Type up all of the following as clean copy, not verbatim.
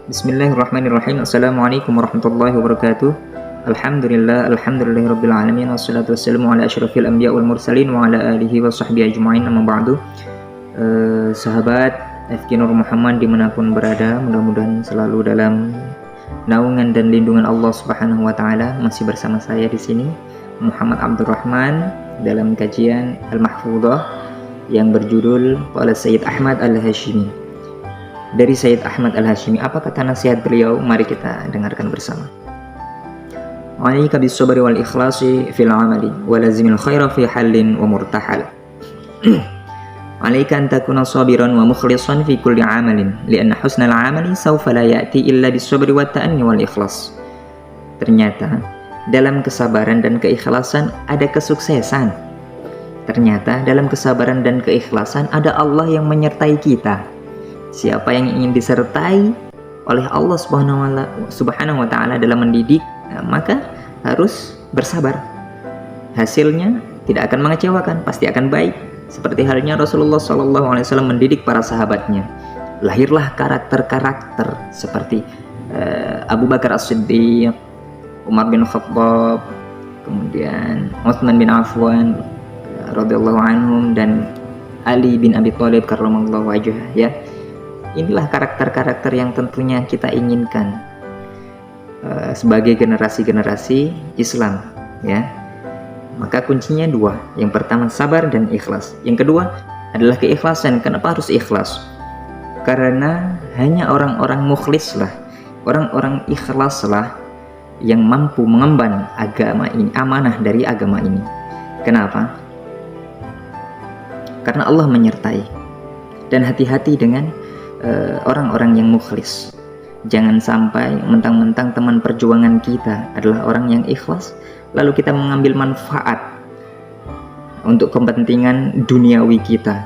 Bismillahirrahmanirrahim. Assalamualaikum warahmatullahi wabarakatuh. Alhamdulillahirabbil alamin wassalatu wassalamu ala asyrafil anbiya wal mursalin wa ala alihi wa sahbihi ajmain. Amma ba'du. Sahabat FK Nur Muhammad dimanapun berada, mudah-mudahan selalu dalam naungan dan lindungan Allah Subhanahu wa taala. Masih bersama saya di sini Muhammad Abdurrahman dalam kajian Al-Mahfudhah yang berjudul Qala Sayyid Ahmad Al-Hashimi. Dari Sayyid Ahmad Al-Hashimi, apa kata nasihat beliau? Mari kita dengarkan bersama. Alaika bis-sabri wal ikhlasi fil amali wa lazimil khaira fi halin wa murtahal. Alaika an takuna sabiran wa mukhlishan fi kulli amalin lianna husnal amali sawfa la ya'ti illa bis-sabri wat ta'anni wal ikhlas. Ternyata dalam kesabaran dan keikhlasan ada kesuksesan. Ternyata dalam kesabaran dan keikhlasan ada Allah yang menyertai kita. Siapa yang ingin disertai oleh Allah Subhanahu wa taala dalam mendidik, maka harus bersabar. Hasilnya tidak akan mengecewakan, pasti akan baik. Seperti halnya Rasulullah SAW mendidik para sahabatnya. Lahirlah karakter-karakter seperti Abu Bakar As-Siddiq, Umar bin Khattab, kemudian Utsman bin Affan radhiyallahu anhum, dan Ali bin Abi Thalib karramallahu wajhah, ya. Inilah karakter-karakter yang tentunya kita inginkan sebagai generasi-generasi Islam, ya. Maka kuncinya dua. Yang pertama sabar dan ikhlas. Yang kedua adalah keikhlasan. Kenapa harus ikhlas? Karena hanya orang-orang mukhlislah, orang-orang ikhlaslah yang mampu mengemban agama ini, amanah dari agama ini. Kenapa? Karena Allah menyertai. Dan hati-hati dengan orang-orang yang mukhlis. Jangan sampai mentang-mentang teman perjuangan kita adalah orang yang ikhlas, lalu kita mengambil manfaat untuk kepentingan duniawi kita.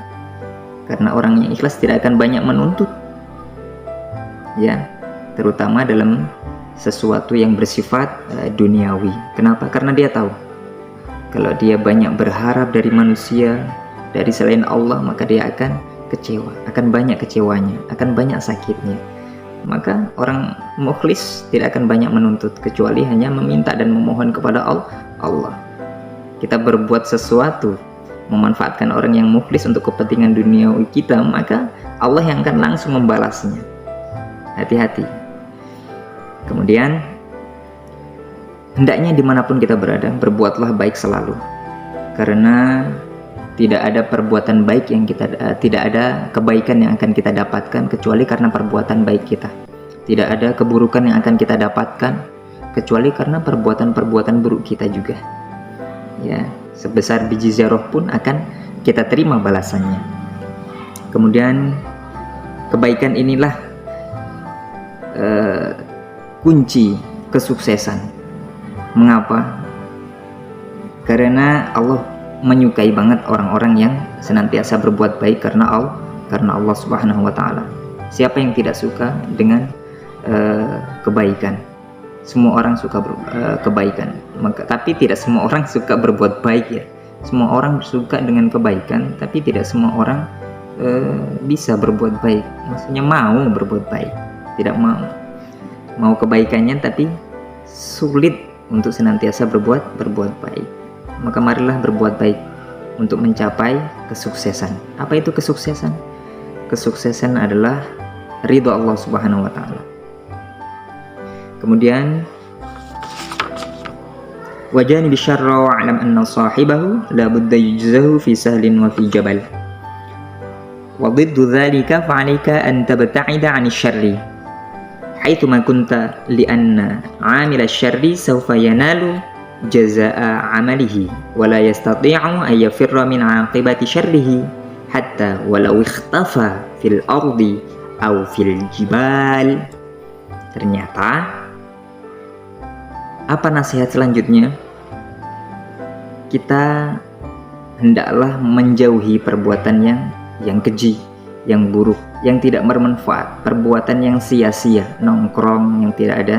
Karena orang yang ikhlas tidak akan banyak menuntut, ya, terutama dalam sesuatu yang bersifat duniawi. Kenapa? Karena dia tahu kalau dia banyak berharap dari manusia, dari selain Allah, maka dia akan kecewa, akan banyak kecewanya, akan banyak sakitnya. Maka orang mukhlis tidak akan banyak menuntut, kecuali hanya meminta dan memohon kepada Allah. Kita berbuat sesuatu, memanfaatkan orang yang mukhlis untuk kepentingan duniawi kita, maka Allah yang akan langsung membalasnya. Hati-hati. Kemudian hendaknya dimanapun kita berada, berbuatlah baik selalu, karena tidak ada perbuatan baik yang tidak ada kebaikan yang akan kita dapatkan kecuali karena perbuatan baik kita. Tidak ada keburukan yang akan kita dapatkan kecuali karena perbuatan-perbuatan buruk kita juga. Ya, sebesar biji zarah pun akan kita terima balasannya. Kemudian kebaikan inilah kunci kesuksesan. Mengapa? Karena Allah menyukai banget orang-orang yang senantiasa berbuat baik karena Allah Subhanahu wa taala. Siapa yang tidak suka dengan kebaikan? Semua orang suka kebaikan. Tapi tidak semua orang suka berbuat baik, ya. Semua orang suka dengan kebaikan, tapi tidak semua orang bisa berbuat baik. Maksudnya mau berbuat baik, tidak mau kebaikannya, tapi sulit untuk senantiasa berbuat baik. Maka marilah berbuat baik untuk mencapai kesuksesan. Apa itu kesuksesan? Kesuksesan adalah ridha Allah Subhanahu wa taala. Kemudian wajani bisyarra wa'lam anna sahibahu la budda yujzahu fi sahlin wa fi jabal. Wa dhiddu dhalika fa'alika an tabta'ida 'ani syarri haitsu ma kunta li anna 'amila syarri sawfa yanalu jazaa amalihi wa la yastati'u ay yafirra min 'aqibati syarrihi hatta walau ikhtafa fil ardi aw fil jibal. Ternyata apa nasihat selanjutnya? Kita hendaklah menjauhi perbuatan yang keji, yang buruk, yang tidak bermanfaat, perbuatan yang sia-sia, nongkrong yang tidak ada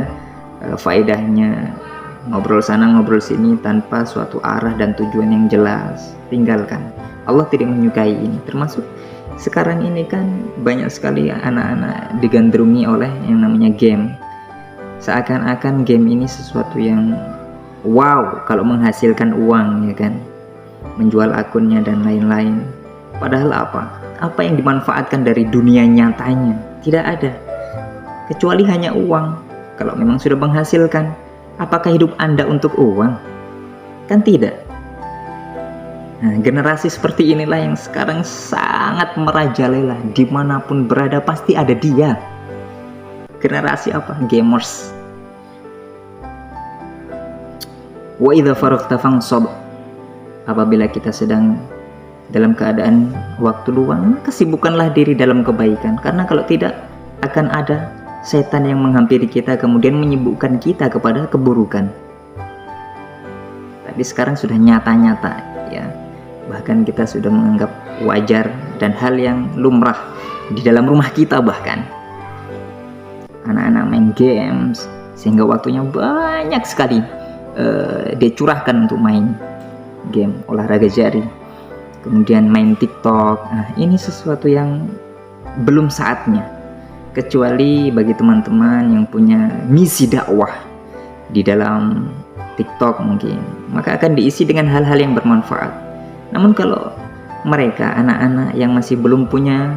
faedahnya, ngobrol sana ngobrol sini tanpa suatu arah dan tujuan yang jelas, tinggalkan. Allah tidak menyukai ini. Termasuk Sekarang ini kan banyak sekali anak-anak digandrungi oleh yang namanya game. Seakan-akan game ini sesuatu yang wow kalau menghasilkan uang, ya kan, menjual akunnya dan lain-lain. Padahal apa yang dimanfaatkan dari dunia nyatanya? Tidak ada, kecuali hanya uang. Kalau memang sudah menghasilkan, apakah hidup Anda untuk uang? Kan tidak. Nah, generasi seperti inilah yang sekarang sangat merajalela. Dimanapun berada pasti ada dia. Generasi apa? Gamers. Wa idza faragta fansab. Apabila kita sedang dalam keadaan waktu luang, maka sibukkanlah diri dalam kebaikan. Karena kalau tidak, akan ada setan yang menghampiri kita kemudian menyibukkan kita kepada keburukan. Tapi sekarang sudah nyata-nyata, ya. Bahkan kita sudah menganggap wajar dan hal yang lumrah di dalam rumah kita. Bahkan anak-anak main games sehingga waktunya banyak sekali dia curahkan untuk main game olahraga jari, kemudian main TikTok. Nah, ini sesuatu yang belum saatnya, kecuali bagi teman-teman yang punya misi dakwah di dalam TikTok mungkin, maka akan diisi dengan hal-hal yang bermanfaat. Namun kalau mereka anak-anak yang masih belum punya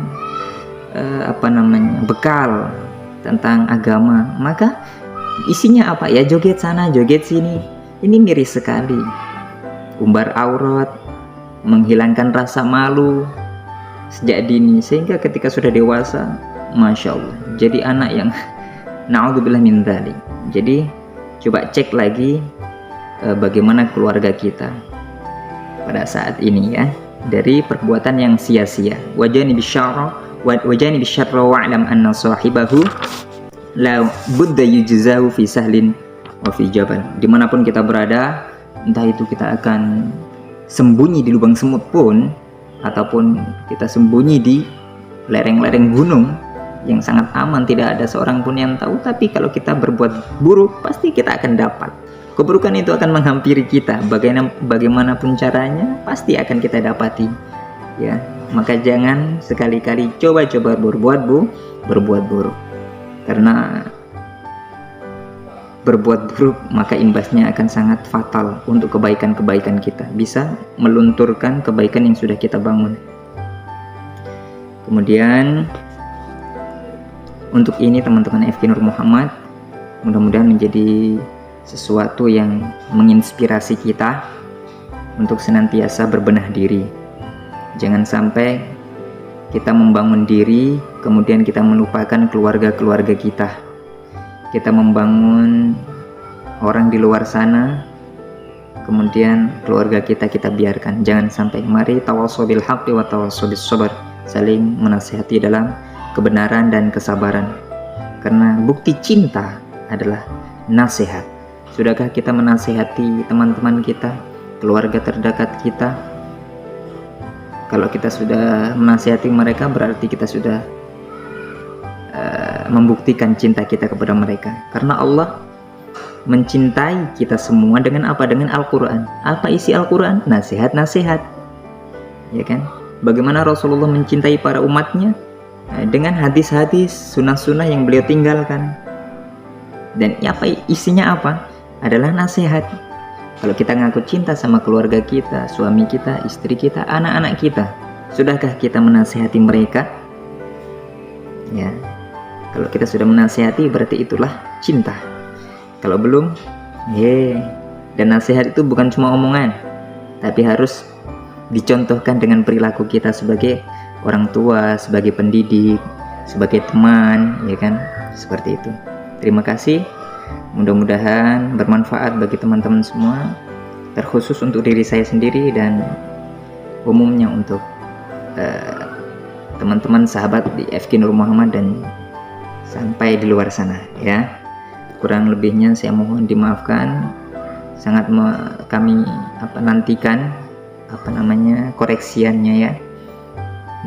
bekal tentang agama, maka isinya apa ya, joget sana joget sini. Ini miris sekali, umbar aurat, menghilangkan rasa malu sejak dini, sehingga ketika sudah dewasa, masya Allah, jadi anak yang na'udzubillah min dzalik. Jadi coba cek lagi bagaimana keluarga kita pada saat ini, ya, dari perbuatan yang sia-sia. Wajani bisyarra wa'lam anna sahibahu la budda yujzahu fi sahlin wa fi jabal. Dimanapun kita berada, entah itu kita akan sembunyi di lubang semut pun, ataupun kita sembunyi di lereng-lereng gunung yang sangat aman, tidak ada seorang pun yang tahu. Tapi kalau kita berbuat buruk, pasti kita akan dapat keburukan. Itu akan menghampiri kita, bagaimanapun caranya pasti akan kita dapati, ya. Maka jangan sekali-kali coba-coba berbuat buruk, karena berbuat buruk maka imbasnya akan sangat fatal untuk kebaikan-kebaikan kita, bisa melunturkan kebaikan yang sudah kita bangun. Kemudian untuk ini teman-teman FK Nur Muhammad, mudah-mudahan menjadi sesuatu yang menginspirasi kita untuk senantiasa berbenah diri. Jangan sampai kita membangun diri kemudian kita melupakan keluarga-keluarga kita. Kita membangun orang di luar sana, kemudian keluarga kita biarkan. Jangan sampai. Mari tawassaw bil haqqi wa tawassaw bis sabr, saling menasihati dalam kebenaran dan kesabaran. Karena bukti cinta adalah nasihat. Sudahkah kita menasihati teman-teman kita, keluarga terdekat kita? Kalau kita sudah menasihati mereka, berarti kita sudah membuktikan cinta kita kepada mereka. Karena Allah mencintai kita semua dengan apa? Dengan Al-Quran. Apa isi Al-Quran? Nasihat-nasihat, ya kan? Bagaimana Rasulullah mencintai para umatnya? Dengan hadis-hadis, sunnah-sunnah yang beliau tinggalkan. Dan apa isinya apa? Adalah nasihat. Kalau kita ngaku cinta sama keluarga kita, suami kita, istri kita, anak-anak kita, sudahkah kita menasihati mereka? Ya, kalau kita sudah menasihati berarti itulah cinta. Kalau belum, dan nasihat itu bukan cuma omongan, tapi harus dicontohkan dengan perilaku kita sebagai orang tua, sebagai pendidik, sebagai teman, ya kan? Seperti itu. Terima kasih. Mudah-mudahan bermanfaat bagi teman-teman semua, terkhusus untuk diri saya sendiri dan umumnya untuk teman-teman sahabat di FK Nur Muhammad dan sampai di luar sana, ya. Kurang lebihnya saya mohon dimaafkan. Sangat kami nantikan koreksiannya, ya.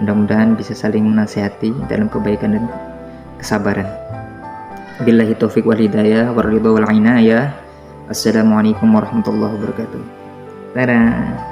Mudah-mudahan bisa saling menasihati dalam kebaikan dan kesabaran. Billahi taufiq wal hidayah wal ridha wal inayah. Assalamualaikum warahmatullahi wabarakatuh. Dadah.